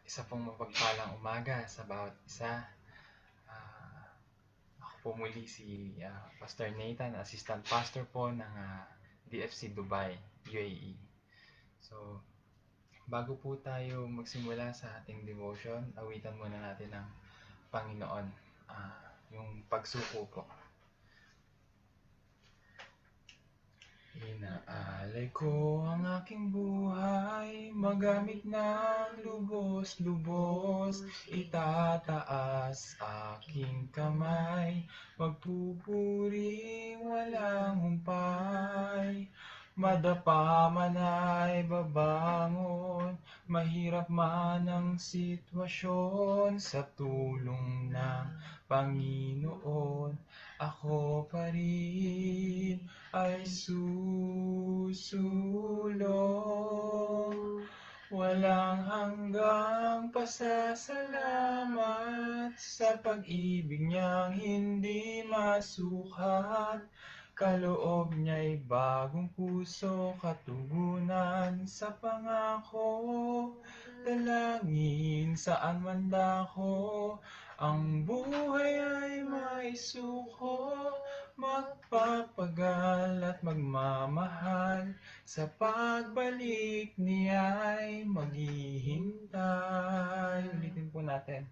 Isa pong mapagpalang umaga sa bawat isa. Ah, Ako po muli si Pastor Nathan, Assistant Pastor po ng DFC Dubai, UAE. So, bago po tayo magsimula sa ating devotion, awitan muna natin ng Panginoon, yung pagsuko po. Inaalay ko ang aking buhay, magamit ng lubos-lubos, itataas aking kamay, magpupuring walang humpay. Madapa man ay babangon, mahirap man ang sitwasyon, sa tulong ng Panginoon, ako pa rin ay susulong. Walang hanggang pasasalamat sa pag-ibig niyang hindi masukat. Kaloob niya'y bagong puso, katugunan sa pangako. Dalangin saan man dako, ang buhay ay may suko. Magpapagal at magmamahal, sa pagbalik niya'y maghihintay. Ulitin po natin.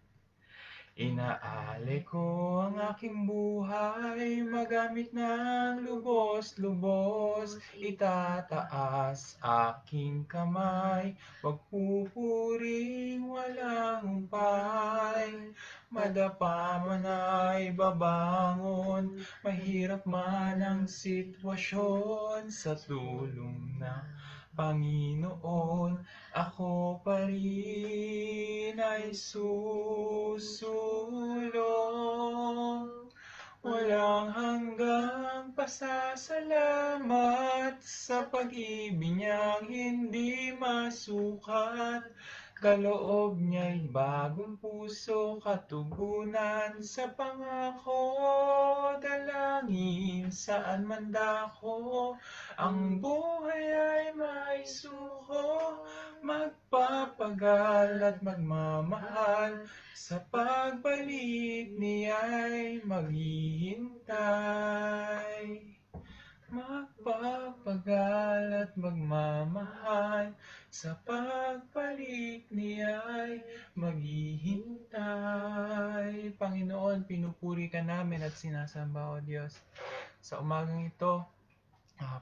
Inaalay ko ang aking buhay, magamit ng lubos-lubos, itataas aking kamay, magpupuring walang humpay. Madapa man ay babangon, mahirap man ang sitwasyon, sa tulong ng Panginoon, ako pa rin ay susulong. Walang hanggang pasasalamat sa pag-ibig niyang hindi masukat. Kaloob niya'y bagong puso, katugunan sa pangako. Dalangin saan man dako, ang buhay ay may suko. Magpapagal at magmamahal, sa pagbalik niya'y maghihintay. Magpapagal at magmamahal, sa pagbalik niya'y maghihintay. Panginoon, pinupuri ka namin at sinasamba, O Diyos. Sa umagang ito,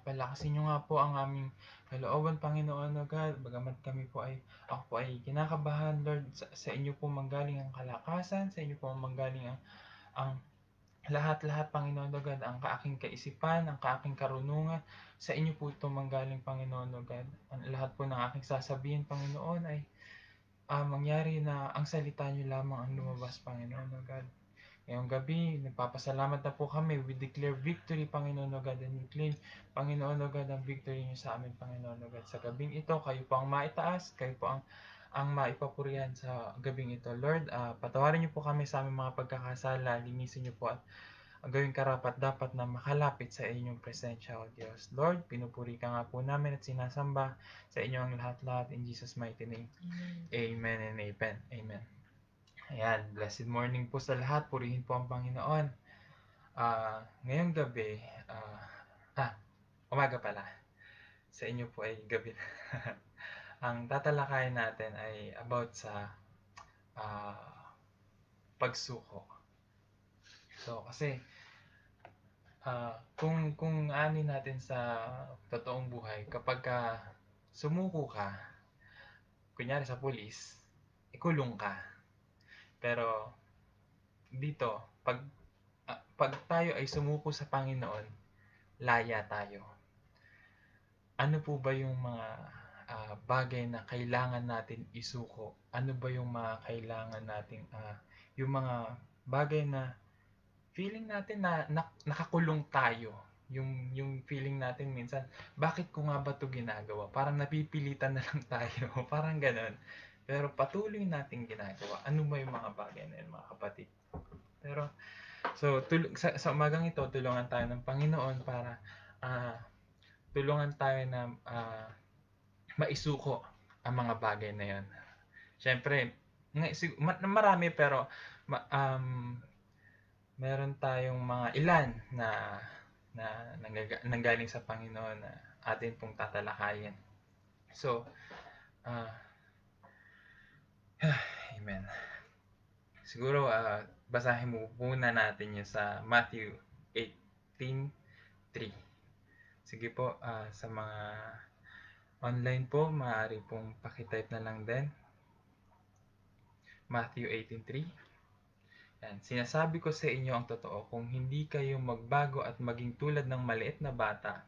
palakasin niyo nga po ang aming kalooban, Panginoon, O God. Bagamat ako po ay kinakabahan, Lord, sa inyo po manggaling ang kalakasan, sa inyo po manggaling ang lahat-lahat, Panginoon, O God, ang kaaking kaisipan, ang kaaking karunungan, sa inyo po ito manggaling, Panginoon, O God. Ang lahat po ng aking sasabihin, Panginoon, ay mangyari na ang salita niyo lamang ang lumabas, Panginoon, O God. Ngayong gabi, nagpapasalamat na po kami. We declare victory, Panginoon, O God, and we claim, Panginoon, O God, ang victory niyo sa amin, Panginoon, O God. Sa gabing ito, kayo po ang maitaas, kayo po ang maipapurihan sa gabing ito. Lord, patawarin niyo po kami sa aming mga pagkakasala, linisin niyo po at gawing karapat dapat na makalapit sa inyong presensya, O Diyos. Lord, pinupuri ka nga po namin at sinasamba sa inyo ang lahat-lahat in Jesus' mighty name. Amen and amen. Amen. Ayan, blessed morning po sa lahat. Purihin po ang Panginoon. Ngayong gabi, umaga pala. Sa inyo po ay gabi. Ang tatalakayin natin ay about sa pagsuko. So, kasi kung ani natin sa totoong buhay, kapag sumuko ka, kunyari sa pulis, ikulong ka. Pero dito, pag tayo ay sumuko sa Panginoon, laya tayo. Ano po ba yung mga bagay na kailangan natin isuko? Ano ba yung mga kailangan natin, yung mga bagay na feeling natin na nakakulong tayo? Yung feeling natin minsan, bakit ko nga ba ito ginagawa? Parang napipilitan na lang tayo. Parang ganon. Pero patuloy natin ginagawa. Ano ba yung mga bagay na yun, mga kapatid? Pero, so, sa umagang ito, tulungan tayo ng Panginoon para tulungan tayo na maisuko ang mga bagay na yon. Siyempre, marami pero meron tayong mga ilan na nanggaling sa Panginoon na atin pong tatalakayin. So, ah amen. Siguro basahin muna natin yun sa Matthew 18:3. Sige po, sa mga online po, maaari pong pakitype na lang din. Matthew 18:3. Yan. Sinasabi ko sa inyo ang totoo, kung hindi kayo magbago at maging tulad ng maliit na bata,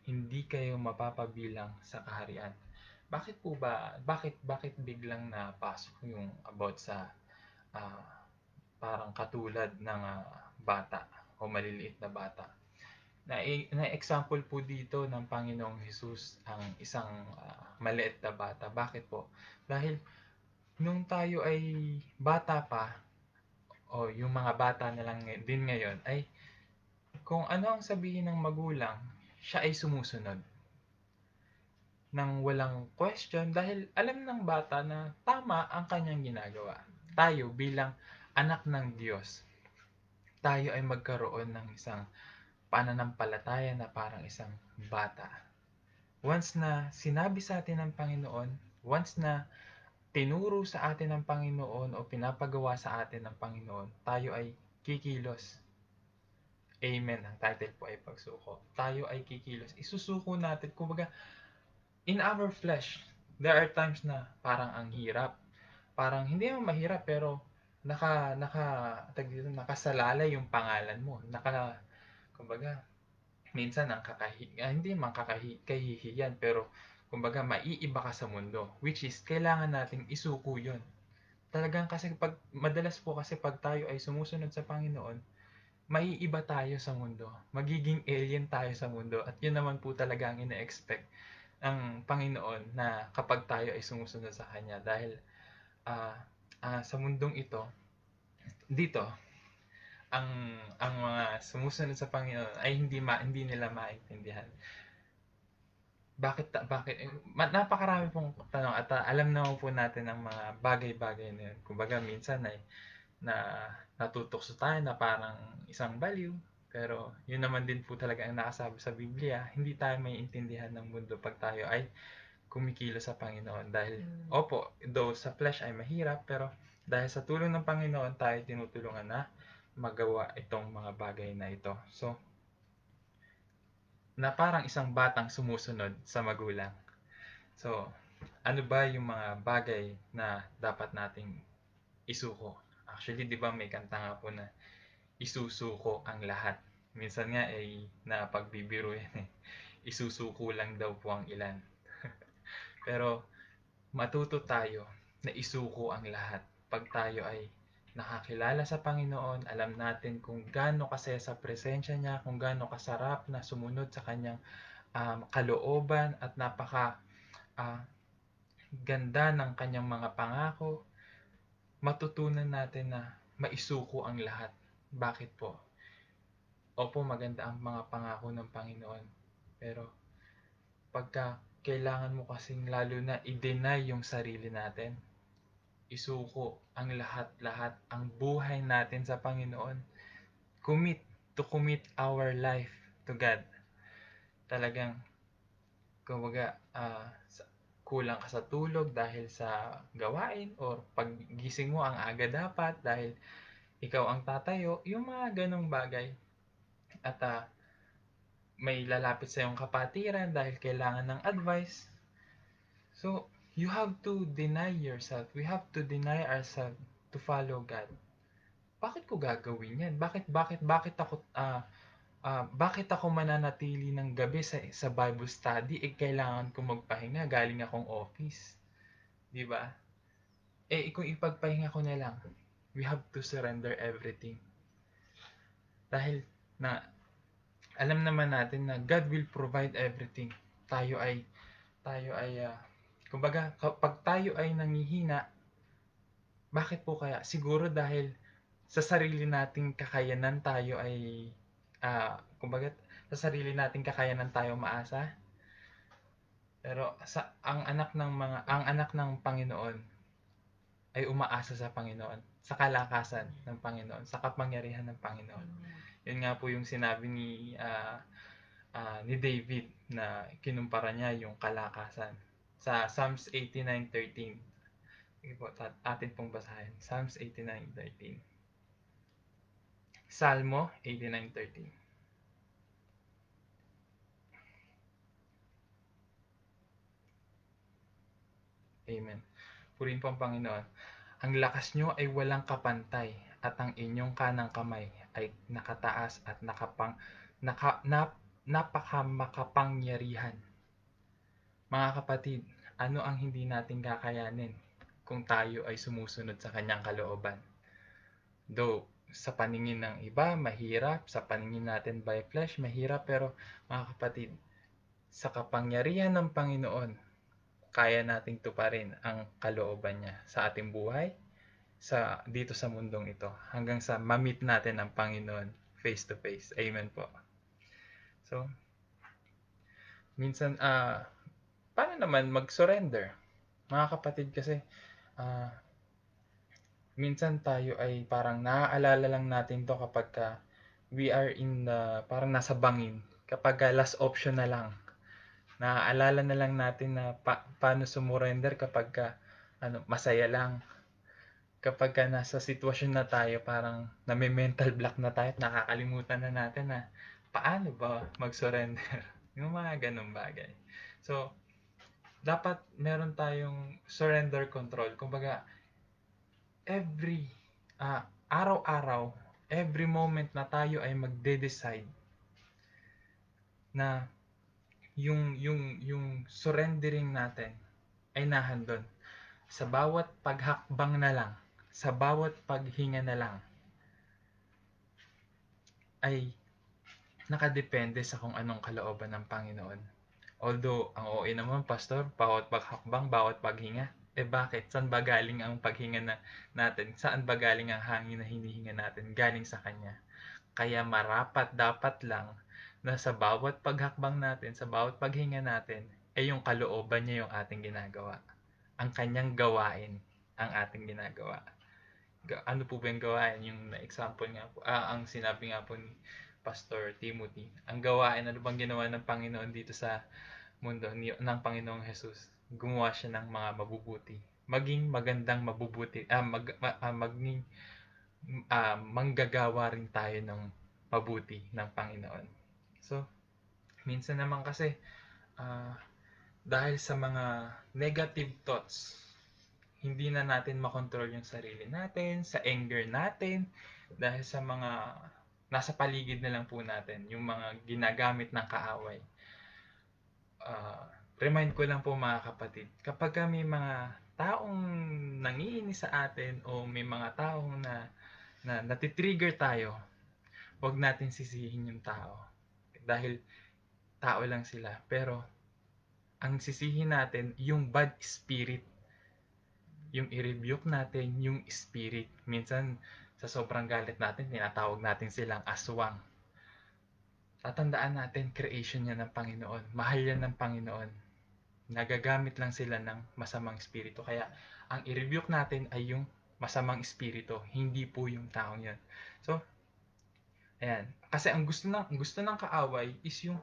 hindi kayo mapapabilang sa kaharian. Bakit po ba, bakit biglang napasok yung about sa ah, parang katulad ng bata o maliliit na bata? Na example po dito ng Panginoong Jesus ang isang maliit na bata. Bakit po? Dahil nung tayo ay bata pa, o yung mga bata na lang din ngayon, ay kung ano ang sabihin ng magulang, siya ay sumusunod nang walang question dahil alam ng bata na tama ang kanyang ginagawa. Tayo bilang anak ng Diyos, tayo ay magkaroon ng isang pananampalataya na parang isang bata. Once na sinabi sa atin ng Panginoon, once na tinuro sa atin ng Panginoon o pinapagawa sa atin ng Panginoon, tayo ay kikilos. Amen. Ang title po ay pagsuko. Tayo ay kikilos. Isusuko natin. Kumbaga, in our flesh, there are times na parang ang hirap. Parang hindi naman mahirap pero nakasalalay yung pangalan mo. Kumbaga, minsan hindi man kahihiyan pero kumbaga maiiba ka sa mundo, which is kailangan nating isuko 'yon. Talagang kasi madalas po kasi pag tayo ay sumusunod sa Panginoon, maiiba tayo sa mundo. Magiging alien tayo sa mundo at 'yun naman po talaga ang ine-expect ng Panginoon na kapag tayo ay sumusunod sa Kanya dahil ah sa mundong ito, dito ang mga sumusunod sa Panginoon ay hindi nila maintindihan. Bakit napakarami pong tanong at alam naman po natin ang mga bagay-bagay na yun. Kumbaga minsan ay na natutokso tayo na parang isang baliw, pero yun naman din po talaga ang nakasabi sa Biblia, hindi tayo maiintindihan ng mundo pag tayo ay kumikilos sa Panginoon dahil opo, though sa flesh ay mahirap, pero dahil sa tulong ng Panginoon tayo tinutulungan na magawa itong mga bagay na ito. So, na parang isang batang sumusunod sa magulang. So, ano ba yung mga bagay na dapat nating isuko? Actually, di ba may kanta nga po na isusuko ang lahat. Minsan nga ay napagbibiro yan eh. Isusuko lang daw po ang ilan. Pero matuto tayo na isuko ang lahat. Pag tayo ay nakakilala sa Panginoon, alam natin kung gaano kasaya sa presensya niya, kung gaano kasarap na sumunod sa kanyang kalooban at napaka uh, ganda ng kanyang mga pangako, matutunan natin na maisuko ang lahat. Bakit po? Opo, maganda ang mga pangako ng Panginoon. Pero pagka kailangan mo kasing lalo na i-deny yung sarili natin, isuko ang lahat-lahat, ang buhay natin sa Panginoon. Commit our life to God. Talagang, kumbaga, kulang ka sa tulog dahil sa gawain or paggising mo ang aga dapat dahil ikaw ang tatayo, yung mga ganong bagay. At may lalapit sa iyong kapatiran dahil kailangan ng advice. So, you have to deny yourself. We have to deny ourselves to follow God. Bakit ko gagawin yan? Bakit ako mananatili ng gabi sa Bible study? Kailangan ko magpahinga. Galing akong office. Di ba? Kung ipagpahinga ko na lang, we have to surrender everything. Dahil alam naman natin na God will provide everything. Kumbaga, kapag tayo ay nanghihina, bakit po kaya? Siguro dahil sa sarili nating kakayanan tayo ay, kumbaga, sa sarili nating kakayanan tayo maasa. Pero ang anak ng Panginoon, ay umaasa sa Panginoon, sa kalakasan ng Panginoon, sa kapangyarihan ng Panginoon. Yun nga po yung sinabi ni David na kinumpara niya yung kalakasan sa Psalms 89:13. Sige po, atin pong basahin. Psalms 89:13. Salmo 89:13. Amen. Purihin po ang Panginoon. Ang lakas nyo ay walang kapantay at ang inyong kanang kamay ay nakataas at napakamakapangyarihan. Mga kapatid, ano ang hindi natin kakayanin kung tayo ay sumusunod sa kanyang kalooban? Though, sa paningin ng iba, mahirap. Sa paningin natin by flesh, mahirap. Pero mga kapatid, sa kapangyarihan ng Panginoon, kaya nating tuparin ang kalooban niya sa ating buhay, dito sa mundong ito, hanggang sa ma-meet natin ang Panginoon face to face. Amen po. So, minsan, paano naman mag-surrender? Mga kapatid, kasi minsan tayo ay parang naaalala lang natin to kapag we are parang nasa bangin. Kapag last option na lang. Naaalala na lang natin na paano sumurrender kapag masaya lang. Kapag nasa sitwasyon na tayo, parang name-mental block na tayo at nakakalimutan na natin na paano ba mag-surrender. Yung mga ganung bagay. So, dapat meron tayong surrender control. Kumbaga, araw-araw, every moment na tayo ay magde-decide na yung surrendering natin ay nahandon. Sa bawat paghakbang na lang, sa bawat paghinga na lang, ay nakadepende sa kung anong kalooban ng Panginoon. Although, ang OA naman, Pastor, bawat paghakbang, bawat paghinga, bakit? Saan ba galing ang paghinga natin? Saan ba galing ang hangin na hinihinga natin? Galing sa Kanya. Kaya marapat dapat lang na sa bawat paghakbang natin, sa bawat paghinga natin, ay yung kalooban niya yung ating ginagawa. Ang Kanyang gawain ang ating ginagawa. Ano po ba yung gawain? Yung example nga po, ang sinabi nga po ni Pastor Timothy. Ang gawain, ano bang ginawa ng Panginoon dito sa mundo ng Panginoong Jesus? Gumawa siya ng mga mabubuti. Maging magandang mabubuti. Maging manggagawa rin tayo ng mabuti ng Panginoon. So, minsan naman kasi, dahil sa mga negative thoughts, hindi na natin makontrol yung sarili natin, sa anger natin, dahil sa mga nasa paligid na lang po natin, yung mga ginagamit ng kaaway. Remind ko lang po mga kapatid, kapag may mga taong nangiinis sa atin o may mga taong na natitrigger tayo, huwag natin sisihin yung tao. Dahil tao lang sila. Pero, ang sisihin natin, yung bad spirit. Yung i-rebuke natin, yung spirit. Minsan, sa sobrang galit natin, tinatawag natin silang aswang. Tatandaan natin, creation yan ng Panginoon. Mahal yan ng Panginoon. Nagagamit lang sila ng masamang espiritu. Kaya, ang i-rebuke natin ay yung masamang espiritu, hindi po yung taong yan. So, ayan. Kasi ang gusto ng kaaway is yung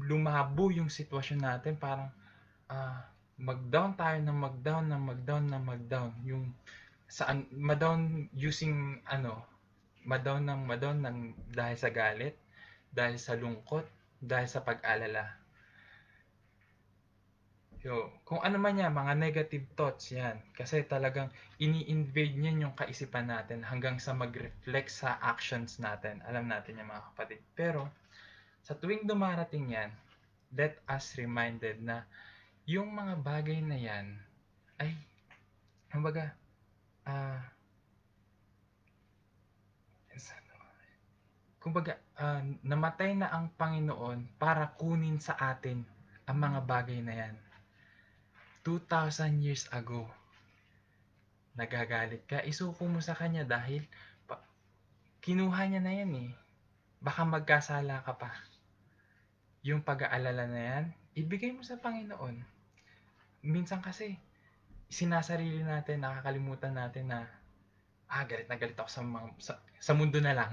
lumabo yung sitwasyon natin, parang mag-down tayo ng mag-down, yung saan ma-down using ma-down ng dahil sa galit, dahil sa lungkot, dahil sa pag-alala. So, kung ano man yan, mga negative thoughts yan. Kasi talagang ini-invade niyan yung kaisipan natin hanggang sa mag-reflect sa actions natin. Alam natin yan mga kapatid. Pero, sa tuwing dumarating yan, let us reminded na yung mga bagay na yan ay, kumbaga, namatay na ang Panginoon para kunin sa atin ang mga bagay na yan. 2,000 years ago, nagagalit ka, isuko mo sa Kanya dahil kinuha niya na yan eh. Baka magkasala ka pa. Yung pag-aalala na yan, ibigay mo sa Panginoon. Minsan kasi, sinasarili natin, nakakalimutan natin na, galit na galit ako sa mundo na lang.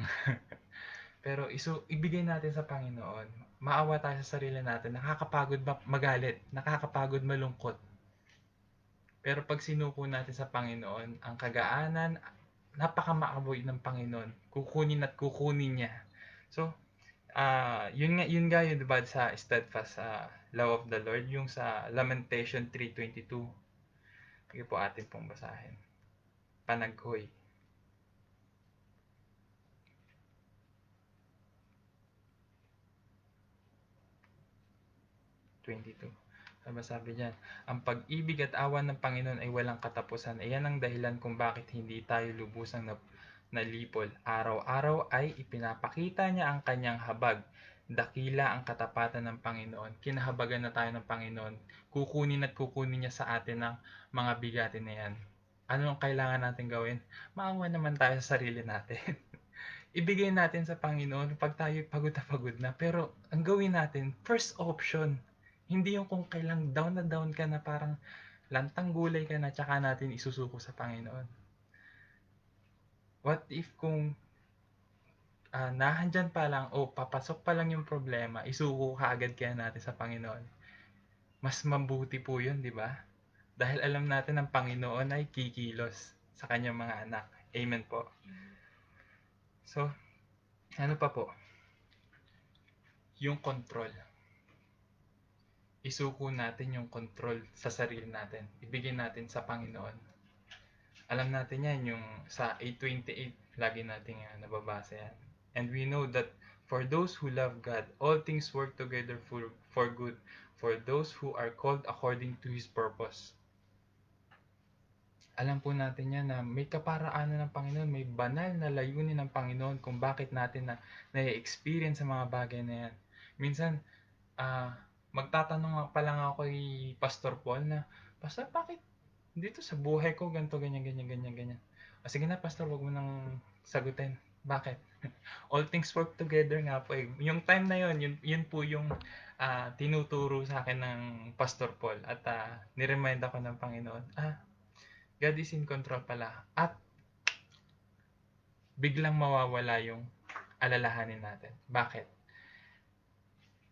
Pero ibigay natin sa Panginoon. Maawa tayo sa sarili natin. Nakakapagod magalit, nakakapagod malungkot. Pero pag sinuko natin sa Panginoon, ang kagaanan, napakamaaboy ng Panginoon. Kukunin at kukunin niya. So, yun nga yun, diba, sa steadfast love of the Lord, yung sa Lamentation 3:22. Sige po atin pong basahin. Panaghoy. 22. Sabi diyan, ang pag-ibig at awa ng Panginoon ay walang katapusan. Iyan ang dahilan kung bakit hindi tayo lubusang nalipol. Araw-araw ay ipinapakita niya ang kanyang habag. Dakila ang katapatan ng Panginoon. Kinahabagan na tayo ng Panginoon. Kukunin at kukunin niya sa atin ang mga bigatin na yan. Ano ang kailangan natin gawin? Maawa naman tayo sa sarili natin. Ibigay natin sa Panginoon pag tayo pagod na pagod na. Pero ang gawin natin, first option, hindi yung kung kailang down na down ka na parang lantang gulay ka na tsaka natin isusuko sa Panginoon. What if kung nahandyan pa lang o papasok pa lang yung problema, isuko ka agad kaya natin sa Panginoon. Mas mabuti po yun, di ba? Dahil alam natin ang Panginoon ay kikilos sa kanyang mga anak. Amen po. So, ano pa po? Yung control. Isuko natin yung control sa sarili natin. Ibigay natin sa Panginoon. Alam natin yan, yung sa 8:28, lagi natin nababasa yan. And we know that for those who love God, all things work together for good, for those who are called according to His purpose. Alam po natin yan na may kaparaanan ng Panginoon, may banal na layunin ng Panginoon kung bakit natin na-experience sa mga bagay na yan. Minsan, magtatanong pa lang ako kay Pastor Paul na, Pastor, bakit dito sa buhay ko ganito, ganyan, ganyan, ganyan, ganyan. Sige na, Pastor, wag mo nang sagutin. Bakit? All things work together nga po. Yung time na yun po yung tinuturo sa akin ng Pastor Paul at niremind ako ng Panginoon, God is in control pala. At biglang mawawala yung alalahanin natin. Bakit?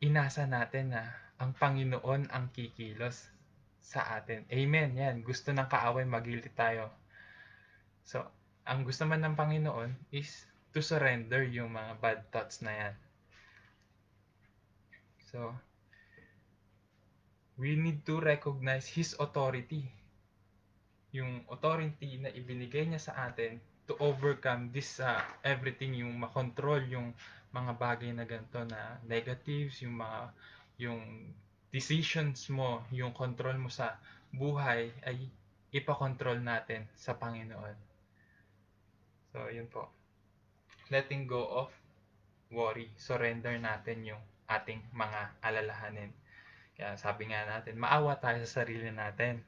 Inasa natin na ang Panginoon ang kikilos sa atin. Amen. Yan. Gusto ng kaaway magilid tayo. So, ang gusto man ng Panginoon is to surrender yung mga bad thoughts na yan. So, we need to recognize His authority. Yung authority na ibinigay niya sa atin to overcome this everything, yung makontrol yung mga bagay na ganito na negatives, yung decisions mo, yung control mo sa buhay ay ipakontrol natin sa Panginoon. So, yun po. Letting go of worry. Surrender natin yung ating mga alalahanin. Kaya sabi nga natin, maawa tayo sa sarili natin.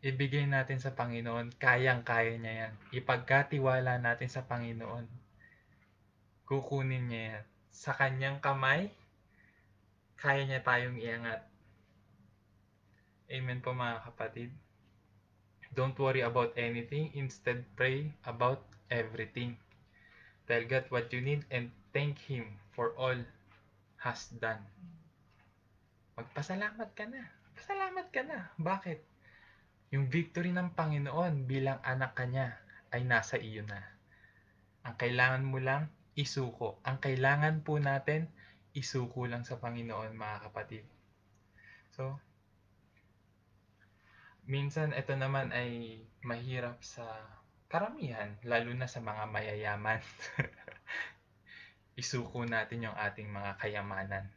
Ibigay natin sa Panginoon, kayang-kaya niya yan. Ipagkatiwala natin sa Panginoon. Kukunin niya yan. Sa kanyang kamay, kaya niya tayong iangat. Amen po mga kapatid. Don't worry about anything. Instead, pray about everything. Tell God what you need and thank Him for all has done. Magpasalamat ka na. Pasalamat ka na. Bakit? Yung victory ng Panginoon bilang anak kanya ay nasa iyo na. Ang kailangan mo lang, isuko. Ang kailangan po natin, isuko lang sa Panginoon, mga kapatid. So, minsan ito naman ay mahirap sa karamihan, lalo na sa mga mayayaman. Isuko natin yung ating mga kayamanan.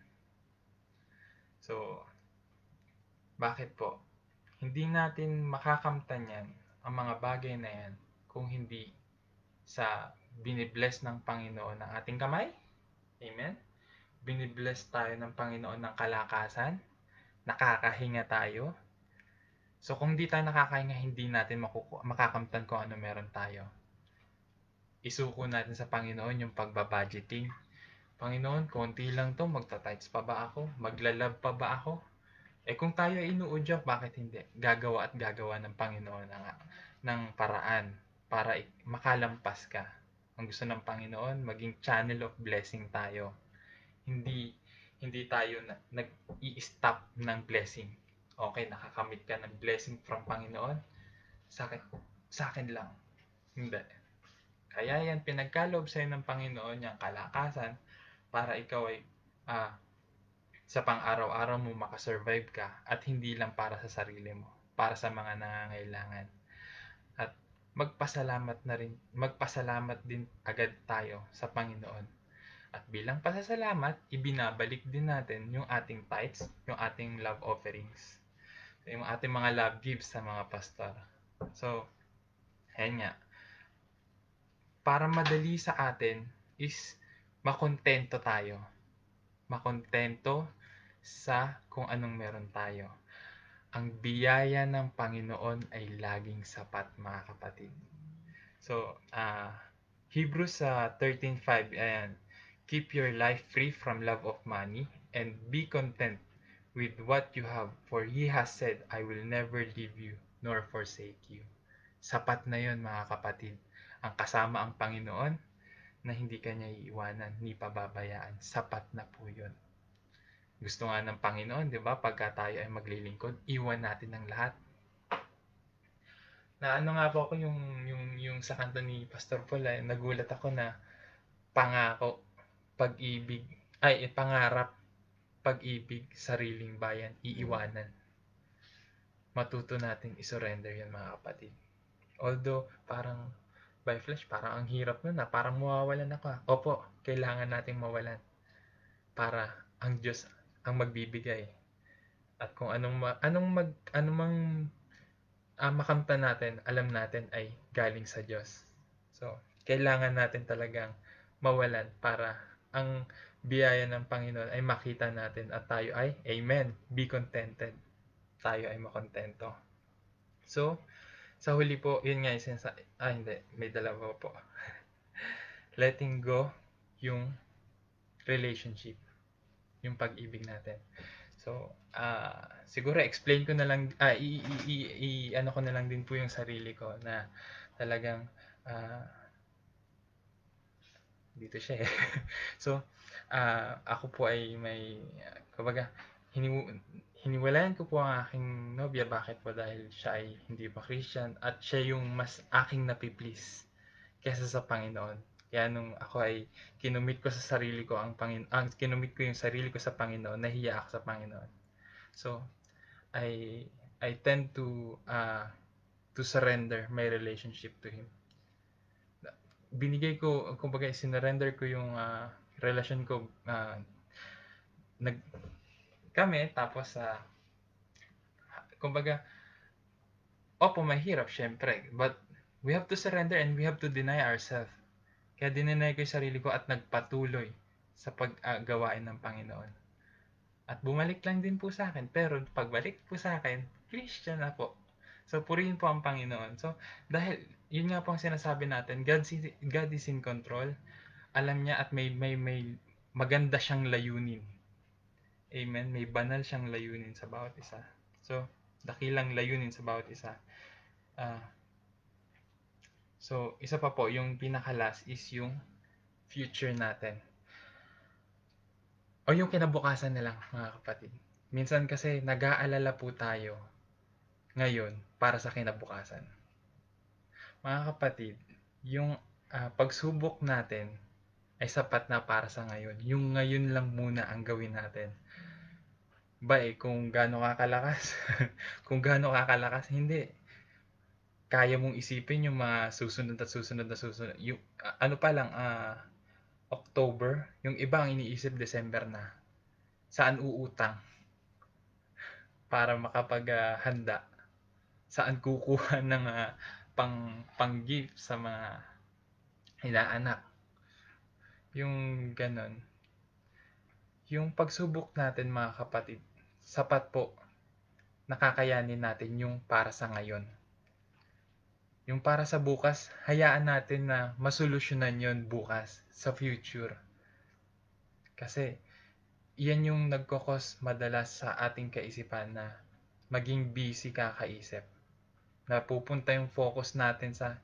So, bakit po? Hindi natin makakamtan yan, ang mga bagay na yan, kung hindi sa binibless ng Panginoon ng ating kamay. Amen? Binibless tayo ng Panginoon ng kalakasan. Nakakahinga tayo. So kung di tayo nakakahinga, hindi natin makakamtan kung ano meron tayo. Isuko natin sa Panginoon yung pagbabudgeting. Panginoon, konti lang to, magta-tithes pa ba ako? Maglalab pa ba ako? Kung tayo ay inuudyok, bakit hindi? Gagawa at gagawa ng Panginoon ng paraan para makalampas ka. Ang gusto ng Panginoon, maging channel of blessing tayo. Hindi hindi tayo nag-i-stop ng blessing. Okay, nakakamit ka ng blessing from Panginoon, sa akin, sa akin lang. Hindi. Kaya yan, pinagkaloob sa'yo ng Panginoon yung kalakasan para ikaw ay sa pang-araw-araw mo makasurvive ka at hindi lang para sa sarili mo, para sa mga nangangailangan. At magpasalamat din agad tayo sa Panginoon. At bilang pasasalamat, ibinabalik din natin yung ating tithes, yung ating love offerings, yung ating mga love gifts sa mga pastor. So, ayan nga. Para madali sa atin is makontento tayo. Makontento sa kung anong meron tayo. Ang biyaya ng Panginoon ay laging sapat, mga kapatid. So, Hebrews 13:5, ayan. Keep your life free from love of money and be content with what you have, for He has said, I will never leave you nor forsake you. Sapat na yon, mga kapatid. Ang kasama ang Panginoon na hindi kanya iiwanan ni pababayaan. Sapat na po yun. Gusto nga ng Panginoon, di ba? Pagka tayo ay maglilingkod, iwan natin ang lahat. Na ano nga po ako yung sa kanta ni Pastor Paul, nagulat ako na pangako, pag-ibig, pangarap, pag-ibig, sariling bayan, iiwanan. Matuto natin isurrender yan, mga kapatid. Although, parang by flesh, parang ang hirap nun parang mawawalan ako. Opo, kailangan nating mawalan para ang Diyos ang magbibigay. At kung anumang makamtan natin, alam natin ay galing sa Diyos. So, kailangan natin talagang mawalan para ang biyaya ng Panginoon ay makita natin at tayo ay, amen, be contented. Tayo ay makontento. So, sa huli po, yun nga yung hindi, may dalawa po. Letting go yung relationship, yung pag-ibig natin. So, siguro explain ko na lang, ano ko na lang din po yung sarili ko na talagang, dito siya eh. So, ako po ay may, kumbaga, hiniwalayan ko po ang aking nobya. Bakit po? Dahil siya ay hindi pa Christian at siya yung mas aking napiplease kesa sa Panginoon. Kaya nung ako ay kinumit ko sa sarili ko kinumit ko yung sarili ko sa Panginoon, nahiya ako sa Panginoon. So, I tend to surrender my relationship to Him. Binigay ko, kumbaga, sinurrender ko yung relasyon ko, kami, tapos kumbaga, opo, mahirap, syempre, but we have to surrender and we have to deny ourselves. Kaya dininay ko yung sarili ko at nagpatuloy sa paggawain ng Panginoon. At bumalik lang din po sa akin, pero pagbalik po sa akin, Christian na po. So, purihin po ang Panginoon. So, dahil, yun nga po ang sinasabi natin, God is in control. Alam niya at may maganda siyang layunin. Amen. May banal siyang layunin sa bawat isa. So, dakilang layunin sa bawat isa. So, isa pa po, yung pinaka-last is yung future natin. O yung kinabukasan na lang, mga kapatid. Minsan kasi nag-aalala po tayo ngayon para sa kinabukasan. Mga kapatid, yung pagsubok natin ay sapat na para sa ngayon. Yung ngayon lang muna ang gawin natin. Kung gaano kakalakas, kung gaano kakalakas, hindi. Kaya mong isipin yung mga susunod. Yung, ano pa lang, October, yung iba ang iniisip December na. Saan uutang? Para makapaghanda. Saan kukuha ng pang-gift sa mga inaanak. Yung ganon. Yung pagsubok natin, mga kapatid, sapat po, nakakayanin natin yung para sa ngayon. Yung para sa bukas, hayaan natin na masolusyonan yon bukas, sa future. Kasi, Iyan yung nagkokos madalas sa ating kaisipan na maging busy kakaisip. Napupunta yung focus natin sa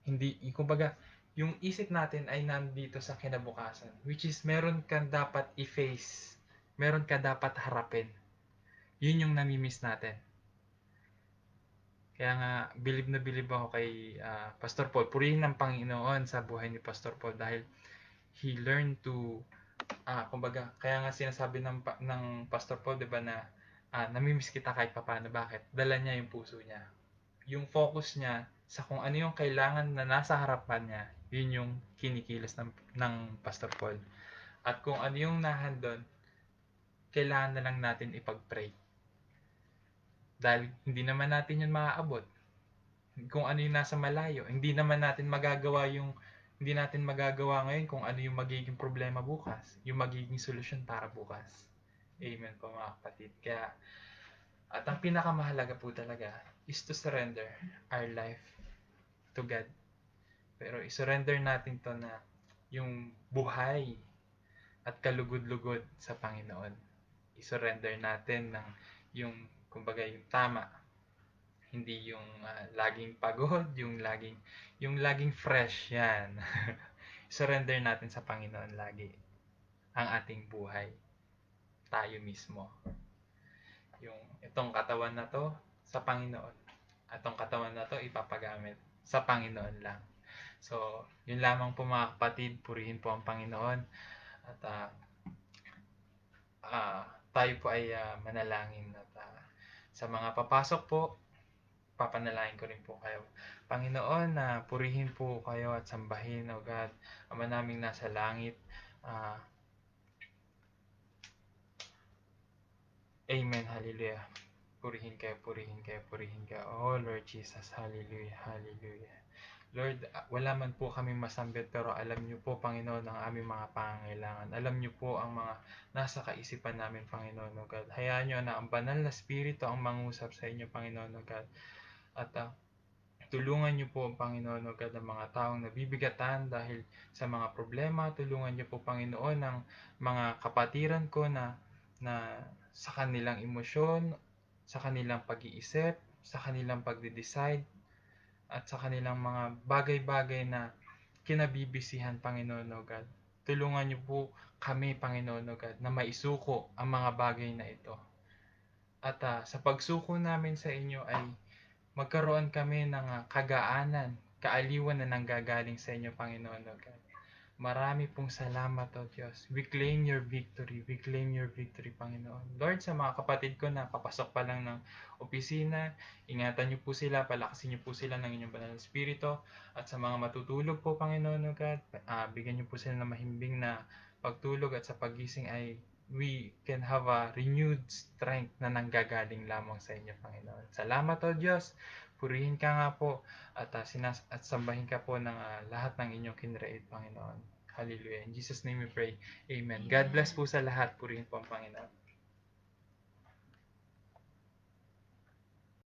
hindi, kumbaga, yung isip natin ay nandito sa kinabukasan, which is meron kang dapat i-face, meron ka dapat harapin. Yun yung nami-miss natin. Kaya nga, bilib na bilib ako kay Pastor Paul. Purihin ng Panginoon sa buhay ni Pastor Paul dahil he learned to, kumbaga, kaya nga sinasabi ng Pastor Paul, di ba, na namimiss kita kahit papano. Bakit? Dala niya yung puso niya. Yung focus niya sa kung ano yung kailangan na nasa harapan niya, yun yung kinikilos ng Pastor Paul. At kung ano yung nahandon, kailangan na lang natin ipag-pray. Dahil hindi naman natin yun maaabot. Kung ano yung nasa malayo, hindi natin magagawa ngayon kung ano yung magiging problema bukas, yung magiging solusyon para bukas. Amen po mga kapatid. Kaya, at ang pinakamahalaga po talaga is to surrender our life to God. Pero isurrender natin to na yung buhay at kalugod-lugod sa Panginoon. Isurrender natin ng yung, kumbaga, yung tama. Hindi yung laging pagod, yung laging fresh yan. Surrender natin sa Panginoon lagi ang ating buhay. Tayo mismo. Yung itong katawan na to sa Panginoon. Atong katawan na to ipapagamit sa Panginoon lang. So, yun lamang po mga kapatid, purihin po ang Panginoon at tayo po ay manalangin at sa mga papasok po, papanalangin ko rin po kayo. Panginoon, na purihin po kayo at sambahin, O God, Ama naming nasa langit. Amen, hallelujah. Purihin kayo, purihin kayo, purihin kayo. Oh Lord Jesus, hallelujah, hallelujah. Lord, wala man po kami masambit, pero alam niyo po, Panginoon, ang aming mga pangangailangan. Alam niyo po ang mga nasa kaisipan namin, Panginoon, O God. Hayaan niyo na ang banal na Espiritu ang mangusap sa inyo, Panginoon, O God. At tulungan niyo po, Panginoon, O God, ang mga taong nabibigatan dahil sa mga problema. Tulungan niyo po, Panginoon, ang mga kapatiran ko na sa kanilang emosyon, sa kanilang pag-iisip, sa kanilang pagde-decide, at sa kanilang mga bagay-bagay na kinabibisihan, Panginoon, O God. Tulungan niyo po kami, Panginoon, O God, na maisuko ang mga bagay na ito. At sa pagsuko namin sa inyo ay magkaroon kami ng kagaanan, kaaliwan na nanggagaling sa inyo, Panginoon, O God. Marami pong salamat, O Diyos. We claim your victory. We claim your victory, Panginoon. Lord, sa mga kapatid ko na papasok pa lang ng opisina, ingatan niyo po sila, palakasin niyo po sila ng inyong banal na espiritu. At sa mga matutulog po, Panginoon, O God, bigyan niyo po sila ng mahimbing na pagtulog, at sa pagising ay we can have a renewed strength na nanggagaling lamang sa inyo, Panginoon. Salamat, O Diyos. Purihin ka nga po at sambahin ka po ng lahat ng inyong kinreate, Panginoon. Hallelujah. In Jesus' name we pray. Amen. God bless po sa lahat. Purihin po ang Panginoon.